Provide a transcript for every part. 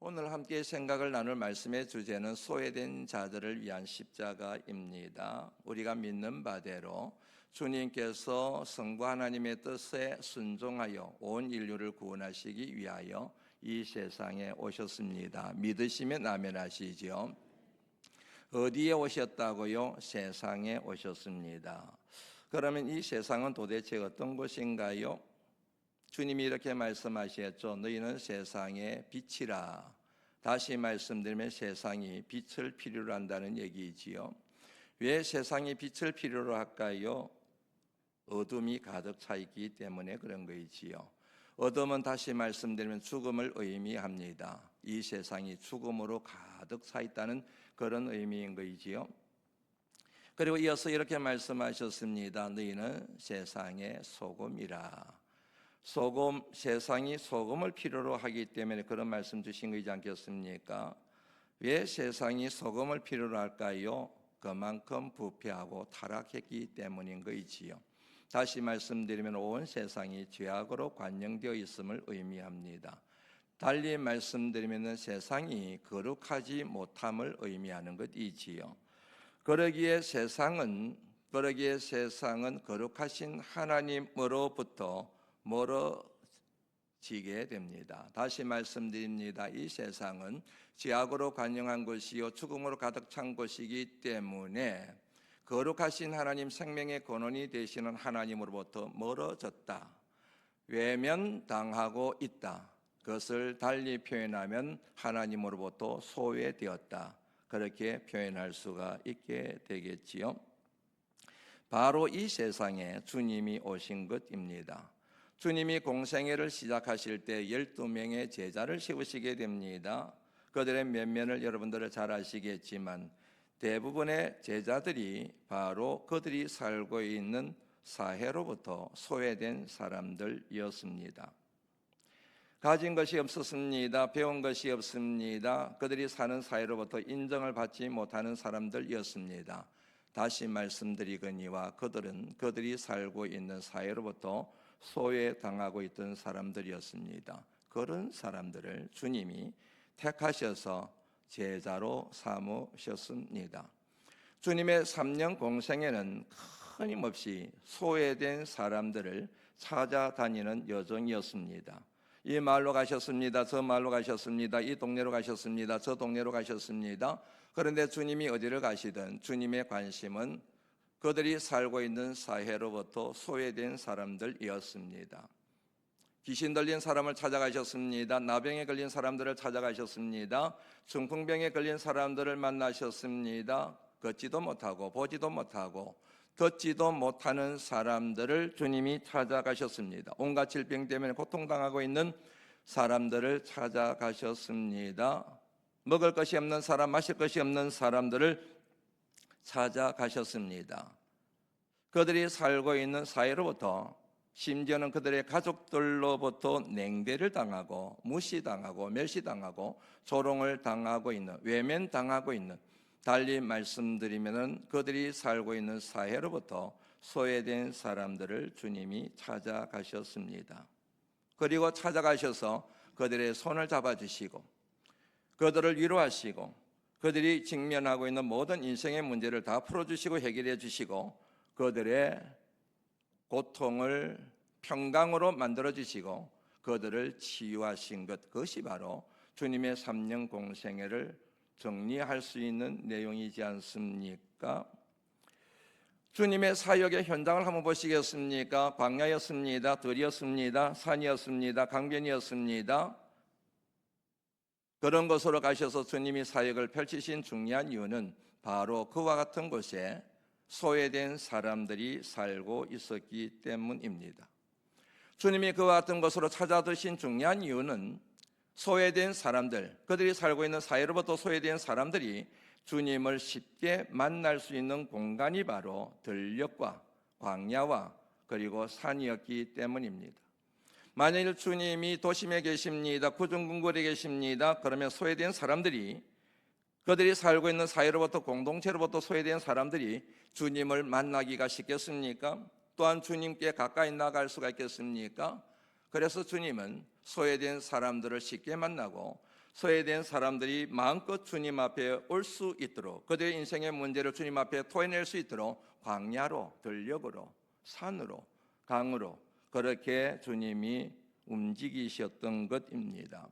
오늘 함께 생각을 나눌 말씀의 주제는 소외된 자들을 위한 십자가입니다. 우리가 믿는 바대로 주님께서 성부 하나님의 뜻에 순종하여 온 인류를 구원하시기 위하여 이 세상에 오셨습니다. 믿으시면 아멘하시죠. 어디에 오셨다고요? 세상에 오셨습니다. 그러면 이 세상은 도대체 어떤 곳인가요? 주님이 이렇게 말씀하셨죠. 너희는 세상의 빛이라. 다시 말씀드리면 세상이 빛을 필요로 한다는 얘기지요. 왜 세상이 빛을 필요로 할까요? 어둠이 가득 차 있기 때문에 그런 거이지요. 어둠은 다시 말씀드리면 죽음을 의미합니다. 이 세상이 죽음으로 가득 차 있다는 그런 의미인 거이지요. 그리고 이어서 이렇게 말씀하셨습니다. 너희는 세상의 소금이라. 세상이 소금을 필요로 하기 때문에 그런 말씀 주신 거지 않겠습니까? 왜 세상이 소금을 필요로 할까요? 그만큼 부패하고 타락했기 때문인 거이지요. 다시 말씀드리면 온 세상이 죄악으로 관영되어 있음을 의미합니다. 달리 말씀드리면 세상이 거룩하지 못함을 의미하는 것이지요. 그러기에 세상은 거룩하신 하나님으로부터 멀어지게 됩니다. 다시 말씀드립니다. 이 세상은 죄악으로 관영한 것이요 죽음으로 가득 찬 것이기 때문에 거룩하신 하나님, 생명의 근원이 되시는 하나님으로부터 멀어졌다. 외면당하고 있다. 그것을 달리 표현하면 하나님으로부터 소외되었다. 그렇게 표현할 수가 있게 되겠지요. 바로 이 세상에 주님이 오신 것입니다. 주님이 공생애를 시작하실 때 12명의 제자를 세우시게 됩니다. 그들의 면면을 여러분들은 잘 아시겠지만 대부분의 제자들이 바로 그들이 살고 있는 사회로부터 소외된 사람들이었습니다. 가진 것이 없었습니다. 배운 것이 없습니다. 그들이 사는 사회로부터 인정을 받지 못하는 사람들이었습니다. 다시 말씀드리거니와 그들은 그들이 살고 있는 사회로부터 소외당하고 있던 사람들이었습니다. 그런 사람들을 주님이 택하셔서 제자로 삼으셨습니다. 주님의 3년 공생애는 끊임없이 소외된 사람들을 찾아다니는 여정이었습니다. 이 마을로 가셨습니다. 저 마을로 가셨습니다. 이 동네로 가셨습니다. 저 동네로 가셨습니다. 그런데 주님이 어디를 가시든 주님의 관심은 그들이 살고 있는 사회로부터 소외된 사람들이었습니다. 귀신 들린 사람을 찾아가셨습니다. 나병에 걸린 사람들을 찾아가셨습니다. 중풍병에 걸린 사람들을 만나셨습니다. 걷지도 못하고 보지도 못하고 듣지도 못하는 사람들을 주님이 찾아가셨습니다. 온갖 질병 때문에 고통당하고 있는 사람들을 찾아가셨습니다. 먹을 것이 없는 사람, 마실 것이 없는 사람들을 찾아가셨습니다. 그들이 살고 있는 사회로부터, 심지어는 그들의 가족들로부터 냉대를 당하고 무시당하고 멸시당하고 조롱을 당하고 있는, 외면당하고 있는, 달리 말씀드리면 그들이 살고 있는 사회로부터 소외된 사람들을 주님이 찾아가셨습니다. 그리고 찾아가셔서 그들의 손을 잡아주시고 그들을 위로하시고 그들이 직면하고 있는 모든 인생의 문제를 다 풀어주시고 해결해 주시고 그들의 고통을 평강으로 만들어주시고 그들을 치유하신 것, 그것이 바로 주님의 3년 공생애를 정리할 수 있는 내용이지 않습니까? 주님의 사역의 현장을 한번 보시겠습니까? 광야였습니다. 들이었습니다. 산이었습니다. 강변이었습니다. 그런 곳으로 가셔서 주님이 사역을 펼치신 중요한 이유는 바로 그와 같은 곳에 소외된 사람들이 살고 있었기 때문입니다. 주님이 그와 같은 곳으로 찾아드신 중요한 이유는 소외된 사람들, 그들이 살고 있는 사회로부터 소외된 사람들이 주님을 쉽게 만날 수 있는 공간이 바로 들녘과 광야와 그리고 산이었기 때문입니다. 만일 주님이 도심에 계십니다, 구중궁궐에 계십니다, 그러면 소외된 사람들이, 그들이 살고 있는 사회로부터 공동체로부터 소외된 사람들이 주님을 만나기가 쉽겠습니까? 또한 주님께 가까이 나갈 수가 있겠습니까? 그래서 주님은 소외된 사람들을 쉽게 만나고 소외된 사람들이 마음껏 주님 앞에 올 수 있도록, 그들의 인생의 문제를 주님 앞에 토해낼 수 있도록 광야로, 들녘으로, 산으로, 강으로 그렇게 주님이 움직이셨던 것입니다.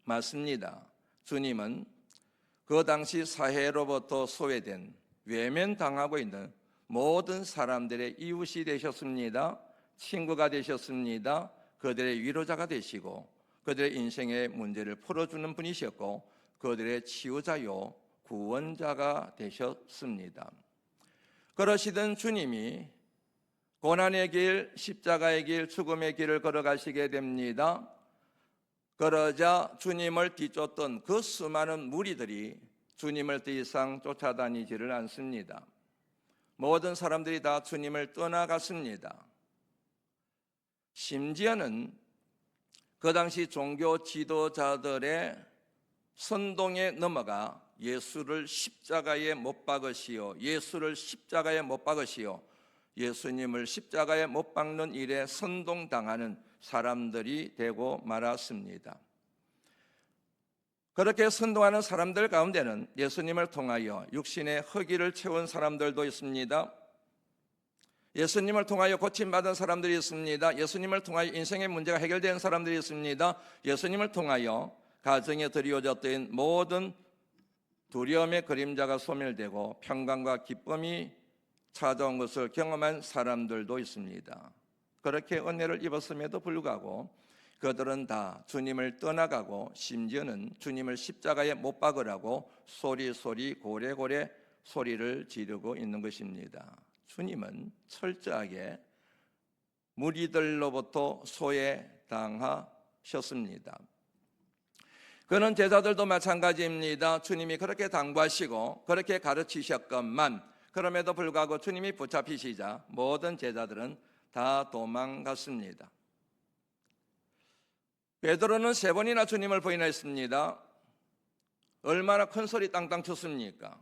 맞습니다. 주님은 그 당시 사회로부터 소외된, 외면당하고 있는 모든 사람들의 이웃이 되셨습니다. 친구가 되셨습니다. 그들의 위로자가 되시고 그들의 인생의 문제를 풀어주는 분이셨고 그들의 치유자요 구원자가 되셨습니다. 그러시던 주님이 고난의 길, 십자가의 길, 죽음의 길을 걸어가시게 됩니다. 그러자 주님을 뒤쫓던 그 수많은 무리들이 주님을 더 이상 쫓아다니지를 않습니다. 모든 사람들이 다 주님을 떠나갔습니다. 심지어는 그 당시 종교 지도자들의 선동에 넘어가 예수를 십자가에 못 박으시오, 예수를 십자가에 못 박으시오, 예수님을 십자가에 못 박는 일에 선동당하는 사람들이 되고 말았습니다. 그렇게 선동하는 사람들 가운데는 예수님을 통하여 육신의 허기를 채운 사람들도 있습니다. 예수님을 통하여 고침받은 사람들이 있습니다. 예수님을 통하여 인생의 문제가 해결된 사람들이 있습니다. 예수님을 통하여 가정에 드리워졌던 모든 두려움의 그림자가 소멸되고 평강과 기쁨이 찾아온 것을 경험한 사람들도 있습니다. 그렇게 은혜를 입었음에도 불구하고 그들은 다 주님을 떠나가고 심지어는 주님을 십자가에 못 박으라고 소리소리 고래고래 소리를 지르고 있는 것입니다. 주님은 철저하게 무리들로부터 소외당하셨습니다. 그는 제자들도 마찬가지입니다. 주님이 그렇게 당부하시고 그렇게 가르치셨건만 그럼에도 불구하고 주님이 붙잡히시자 모든 제자들은 다 도망갔습니다. 베드로는 3번이나 주님을 부인했습니다. 얼마나 큰 소리 땅땅 쳤습니까?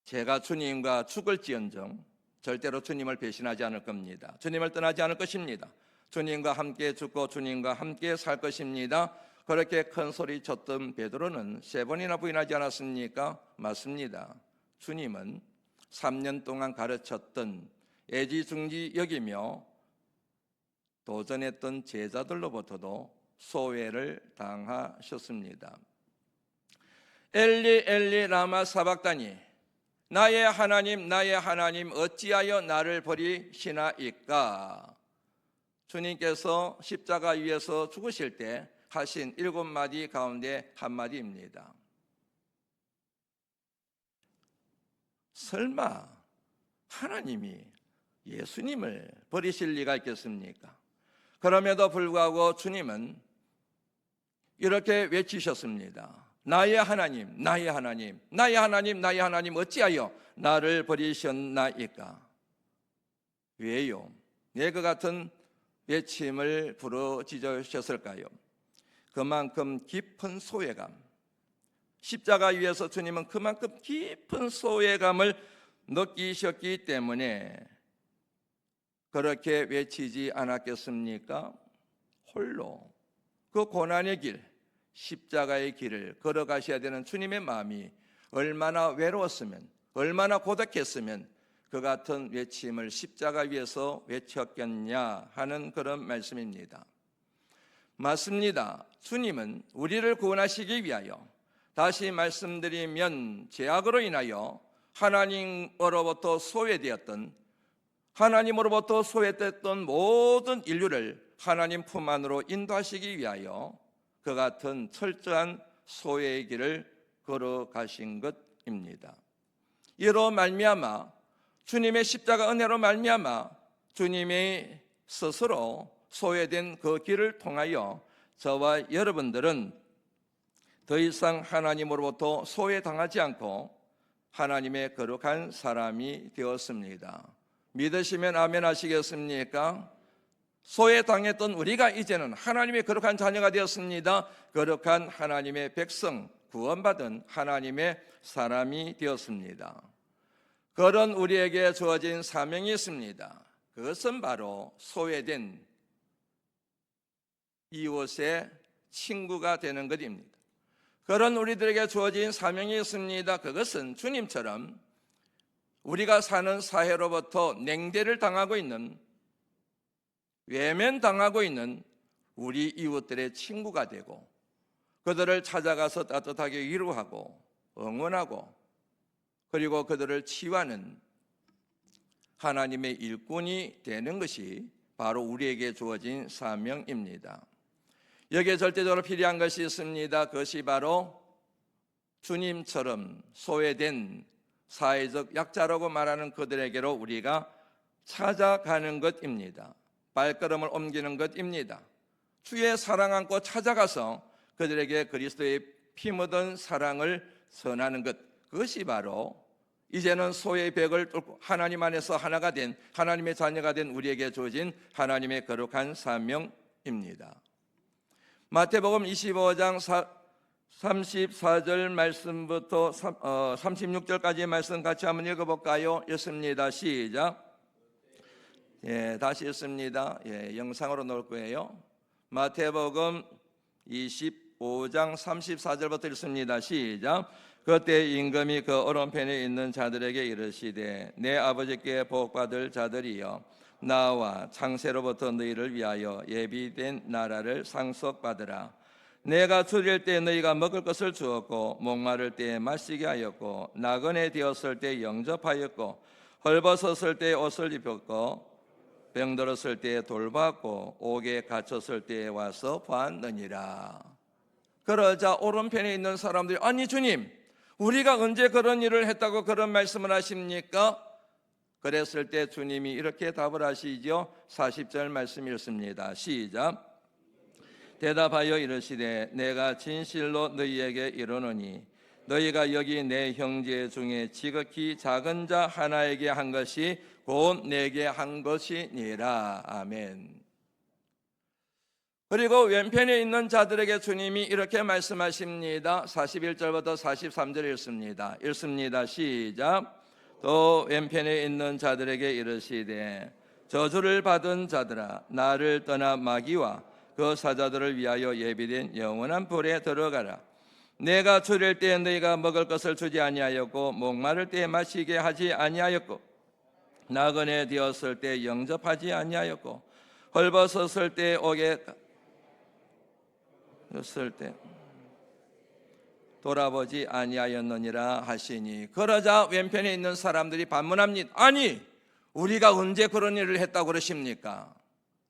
제가 주님과 죽을지언정 절대로 주님을 배신하지 않을 겁니다. 주님을 떠나지 않을 것입니다. 주님과 함께 죽고 주님과 함께 살 것입니다. 그렇게 큰 소리 쳤던 베드로는 3번이나 부인하지 않았습니까? 맞습니다. 주님은 3년 동안 가르쳤던 애지중지 여기며 도전했던 제자들로부터도 소외를 당하셨습니다. 엘리 엘리 라마 사박다니, 나의 하나님 어찌하여 나를 버리시나이까. 주님께서 십자가 위에서 죽으실 때 하신 7마디 가운데 한마디입니다. 설마 하나님이 예수님을 버리실 리가 있겠습니까? 그럼에도 불구하고 주님은 이렇게 외치셨습니다. 나의 하나님 어찌하여 나를 버리셨나이까. 왜요? 왜 그 같은 외침을 부르짖으셨을까요? 그만큼 깊은 소외감, 십자가 위에서 주님은 그만큼 깊은 소외감을 느끼셨기 때문에 그렇게 외치지 않았겠습니까? 홀로 그 고난의 길, 십자가의 길을 걸어가셔야 되는 주님의 마음이 얼마나 외로웠으면, 얼마나 고독했으면 그 같은 외침을 십자가 위에서 외쳤겠냐 하는 그런 말씀입니다. 맞습니다. 주님은 우리를 구원하시기 위하여, 다시 말씀드리면 죄악으로 인하여 하나님으로부터 소외됐던 모든 인류를 하나님 품 안으로 인도하시기 위하여 그 같은 철저한 소외의 길을 걸어가신 것입니다. 이로 말미암아 주님의 십자가 은혜로 말미암아 주님이 스스로 소외된 그 길을 통하여 저와 여러분들은 더 이상 하나님으로부터 소외당하지 않고 하나님의 거룩한 사람이 되었습니다. 믿으시면 아멘 하시겠습니까? 소외당했던 우리가 이제는 하나님의 거룩한 자녀가 되었습니다. 거룩한 하나님의 백성, 구원받은 하나님의 사람이 되었습니다. 그런 우리에게 주어진 사명이 있습니다. 그것은 바로 소외된 이웃의 친구가 되는 것입니다. 그런 우리들에게 주어진 사명이 있습니다. 그것은 주님처럼 우리가 사는 사회로부터 냉대를 당하고 있는, 외면당하고 있는 우리 이웃들의 친구가 되고 그들을 찾아가서 따뜻하게 위로하고 응원하고 그리고 그들을 치유하는 하나님의 일꾼이 되는 것이 바로 우리에게 주어진 사명입니다. 여기에 절대적으로 필요한 것이 있습니다. 그것이 바로 주님처럼 소외된 사회적 약자라고 말하는 그들에게로 우리가 찾아가는 것입니다. 발걸음을 옮기는 것입니다. 주의 사랑 안고 찾아가서 그들에게 그리스도의 피 묻은 사랑을 전하는 것, 그것이 바로 이제는 소의 벽을 뚫고 하나님 안에서 하나가 된 하나님의 자녀가 된 우리에게 주어진 하나님의 거룩한 사명입니다. 마태복음 25장 34절 말씀부터 36절까지의 말씀 같이 한번 읽어볼까요? 읽습니다. 시작. 다시 읽습니다. 영상으로 놓을 거예요. 마태복음 25장 34절부터 읽습니다. 시작. 그때 임금이 그 오른편에 있는 자들에게 이르시되 내 아버지께 복받을 자들이여 나와 창세로부터 너희를 위하여 예비된 나라를 상속받으라. 내가 줄일 때 너희가 먹을 것을 주었고 목마를 때 마시게 하였고 나그네 되었을 때 영접하였고 헐벗었을 때 옷을 입혔고 병들었을 때 돌봤고 옥에 갇혔을 때 와서 보았느니라. 그러자 오른편에 있는 사람들이 아니 주님, 우리가 언제 그런 일을 했다고 그런 말씀을 하십니까? 그랬을 때 주님이 이렇게 답을 하시죠. 40절 말씀 읽습니다. 시작. 대답하여 이르시되 내가 진실로 너희에게 이르노니 너희가 여기 내 형제 중에 지극히 작은 자 하나에게 한 것이 곧 내게 한 것이니라. 아멘. 그리고 왼편에 있는 자들에게 주님이 이렇게 말씀하십니다. 41절부터 43절 읽습니다. 읽습니다. 시작. 또 왼편에 있는 자들에게 이르시되 저주를 받은 자들아 나를 떠나 마귀와 그 사자들을 위하여 예비된 영원한 불에 들어가라. 내가 줄일 때 너희가 먹을 것을 주지 아니하였고 목마를 때 마시게 하지 아니하였고 나그네 되었을 때 영접하지 아니하였고 헐벗었을 때 옥에 였을 때 돌아보지 아니하였느니라 하시니 그러자 왼편에 있는 사람들이 반문합니다. 아니 우리가 언제 그런 일을 했다고 그러십니까?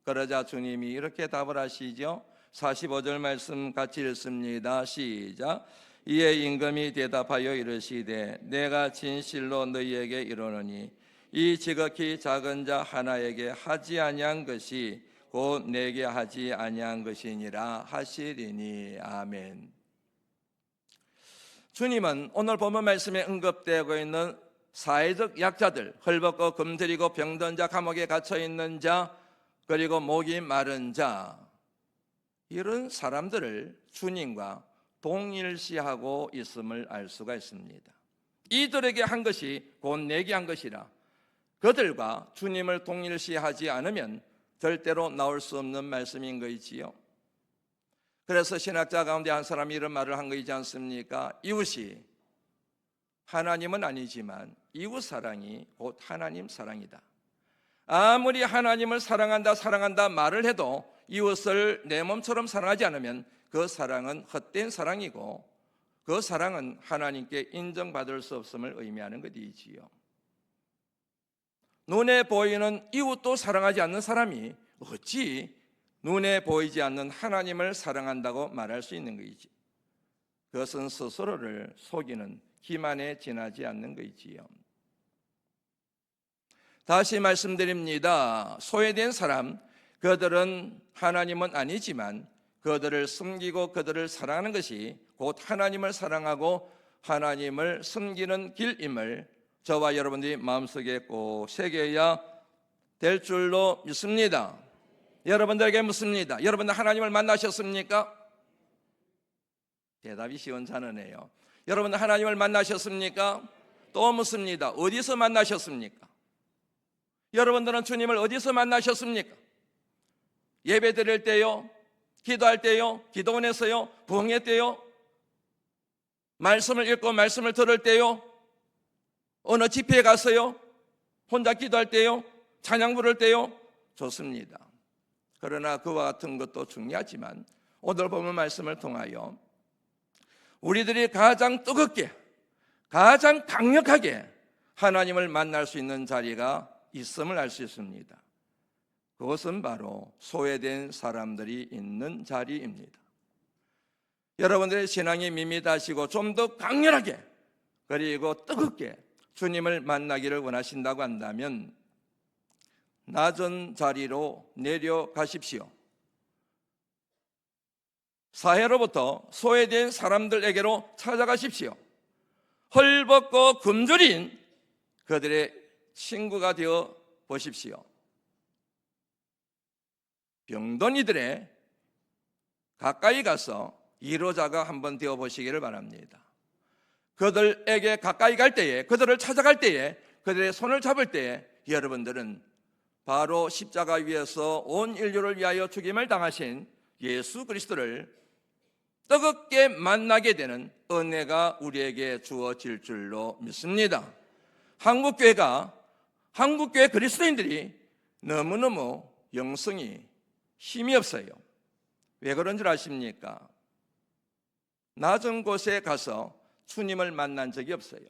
그러자 주님이 이렇게 답을 하시죠. 45절 말씀 같이 읽습니다. 시작. 이에 임금이 대답하여 이르시되 내가 진실로 너희에게 이르노니 이 지극히 작은 자 하나에게 하지 아니한 것이 곧 내게 하지 아니한 것이니라 하시리니. 아멘. 주님은 오늘 본문 말씀에 언급되고 있는 사회적 약자들, 헐벗고 금들이고 병든 자, 감옥에 갇혀 있는 자, 그리고 목이 마른 자, 이런 사람들을 주님과 동일시하고 있음을 알 수가 있습니다. 이들에게 한 것이 곧 내게 한 것이라. 그들과 주님을 동일시하지 않으면 절대로 나올 수 없는 말씀인 것이지요. 그래서 신학자 가운데 한 사람이 이런 말을 한 것이지 않습니까? 이웃이 하나님은 아니지만 이웃 사랑이 곧 하나님 사랑이다. 아무리 하나님을 사랑한다 말을 해도 이웃을 내 몸처럼 사랑하지 않으면 그 사랑은 헛된 사랑이고 그 사랑은 하나님께 인정받을 수 없음을 의미하는 것이지요. 눈에 보이는 이웃도 사랑하지 않는 사람이 어찌 눈에 보이지 않는 하나님을 사랑한다고 말할 수 있는 것이지. 그것은 스스로를 속이는 기만에 지나지 않는 것이지요. 다시 말씀드립니다. 소외된 사람, 그들은 하나님은 아니지만 그들을 숨기고 그들을 사랑하는 것이 곧 하나님을 사랑하고 하나님을 숨기는 길임을 저와 여러분들이 마음속에 꼭 새겨야 될 줄로 믿습니다. 여러분들에게 묻습니다. 여러분들 하나님을 만나셨습니까? 대답이 시원찮으네요. 여러분들 하나님을 만나셨습니까? 또 묻습니다. 어디서 만나셨습니까? 여러분들은 주님을 어디서 만나셨습니까? 예배 드릴 때요? 기도할 때요, 기도원에서요, 부흥회 때요, 말씀을 읽고 말씀을 들을 때요, 어느 집회에 가서요, 혼자 기도할 때요, 찬양 부를 때요, 좋습니다. 그러나 그와 같은 것도 중요하지만 오늘 보면 말씀을 통하여 우리들이 가장 뜨겁게, 가장 강력하게 하나님을 만날 수 있는 자리가 있음을 알 수 있습니다. 그것은 바로 소외된 사람들이 있는 자리입니다. 여러분들의 신앙이 밋밋하시고 좀 더 강렬하게 그리고 뜨겁게 주님을 만나기를 원하신다고 한다면 낮은 자리로 내려가십시오. 사회로부터 소외된 사람들에게로 찾아가십시오. 헐벗고 굶주린 그들의 친구가 되어 보십시오. 병든 이들의 가까이 가서 위로자가 한번 되어 보시기를 바랍니다. 그들에게 가까이 갈 때에, 그들을 찾아갈 때에, 그들의 손을 잡을 때에 여러분들은 바로 십자가 위에서 온 인류를 위하여 죽임을 당하신 예수 그리스도를 뜨겁게 만나게 되는 은혜가 우리에게 주어질 줄로 믿습니다. 한국교회 그리스도인들이 너무너무 영성이 힘이 없어요. 왜 그런 줄 아십니까? 낮은 곳에 가서 주님을 만난 적이 없어요.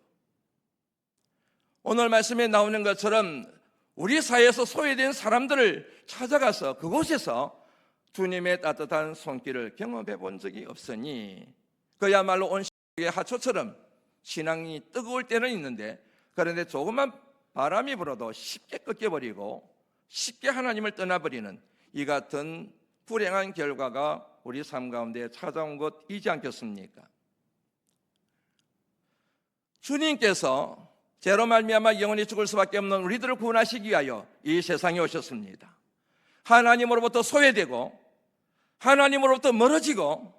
오늘 말씀에 나오는 것처럼 우리 사회에서 소외된 사람들을 찾아가서 그곳에서 주님의 따뜻한 손길을 경험해 본 적이 없으니 그야말로 온 시국의 하초처럼 신앙이 뜨거울 때는 있는데, 그런데 조금만 바람이 불어도 쉽게 꺾여버리고 쉽게 하나님을 떠나버리는 이 같은 불행한 결과가 우리 삶 가운데 찾아온 것이지 않겠습니까? 주님께서 죄로 말미암아 영원히 죽을 수밖에 없는 우리들을 구원하시기 위하여 이 세상에 오셨습니다. 하나님으로부터 소외되고 하나님으로부터 멀어지고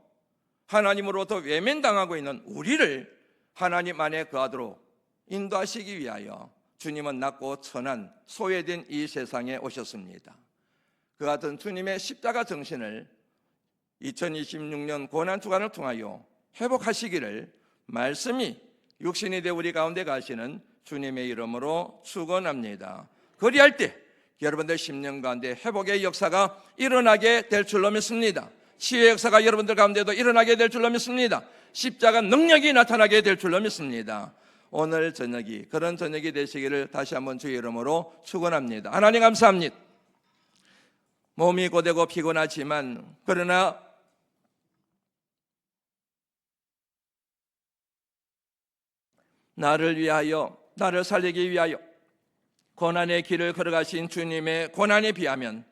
하나님으로부터 외면당하고 있는 우리를 하나님 안에 거하도록 인도하시기 위하여 주님은 낮고 천한 소외된 이 세상에 오셨습니다. 그 같은 주님의 십자가 정신을 2026년 고난주간을 통하여 회복하시기를 말씀이 육신이 되어 우리 가운데 가시는 주님의 이름으로 축원합니다. 그리할 때 여러분들 10년 가운데 회복의 역사가 일어나게 될 줄로 믿습니다. 치유의 역사가 여러분들 가운데도 일어나게 될 줄로 믿습니다. 십자가 능력이 나타나게 될 줄로 믿습니다. 오늘 저녁이 그런 저녁이 되시기를 다시 한번 주의 이름으로 축원합니다. 하나님 감사합니다. 몸이 고되고 피곤하지만 그러나 나를 위하여, 나를 살리기 위하여 고난의 길을 걸어가신 주님의 고난에 비하면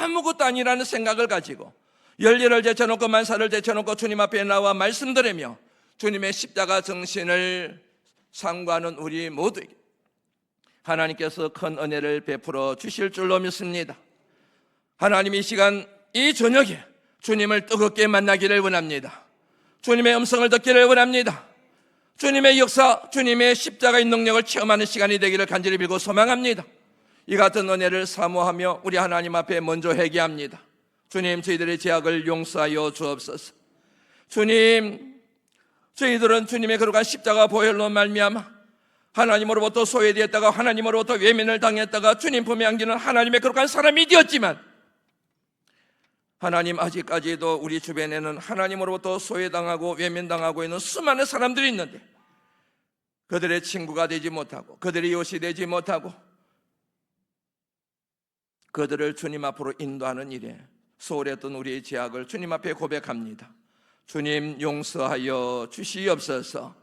아무것도 아니라는 생각을 가지고 열일을 제쳐놓고 만사를 제쳐놓고 주님 앞에 나와 말씀드리며 주님의 십자가 정신을 상고하는 우리 모두에게 하나님께서 큰 은혜를 베풀어 주실 줄로 믿습니다. 하나님, 이 시간 이 저녁에 주님을 뜨겁게 만나기를 원합니다. 주님의 음성을 듣기를 원합니다. 주님의 역사, 주님의 십자가의 능력을 체험하는 시간이 되기를 간절히 빌고 소망합니다. 이 같은 은혜를 사모하며 우리 하나님 앞에 먼저 회개합니다. 주님, 저희들의 죄악을 용서하여 주옵소서. 주님, 저희들은 주님의 거룩한 십자가 보혈로 말미암아 하나님으로부터 소외되었다가 하나님으로부터 외면을 당했다가 주님 품에 안기는 하나님의 거룩한 사람이 되었지만 하나님, 아직까지도 우리 주변에는 하나님으로부터 소외당하고 외면당하고 있는 수많은 사람들이 있는데 그들의 친구가 되지 못하고 그들의 이웃이 되지 못하고 그들을 주님 앞으로 인도하는 일에 소홀했던 우리의 죄악을 주님 앞에 고백합니다. 주님, 용서하여 주시옵소서.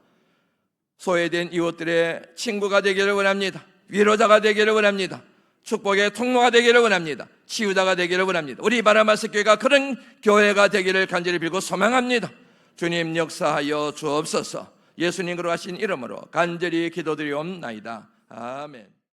소외된 이웃들의 친구가 되기를 원합니다. 위로자가 되기를 원합니다. 축복의 통로가 되기를 원합니다. 치유자가 되기를 원합니다. 우리 바라마스 교회가 그런 교회가 되기를 간절히 빌고 소망합니다. 주님, 역사하여 주옵소서. 예수님 거룩하신 이름으로 간절히 기도드리옵나이다. 아멘.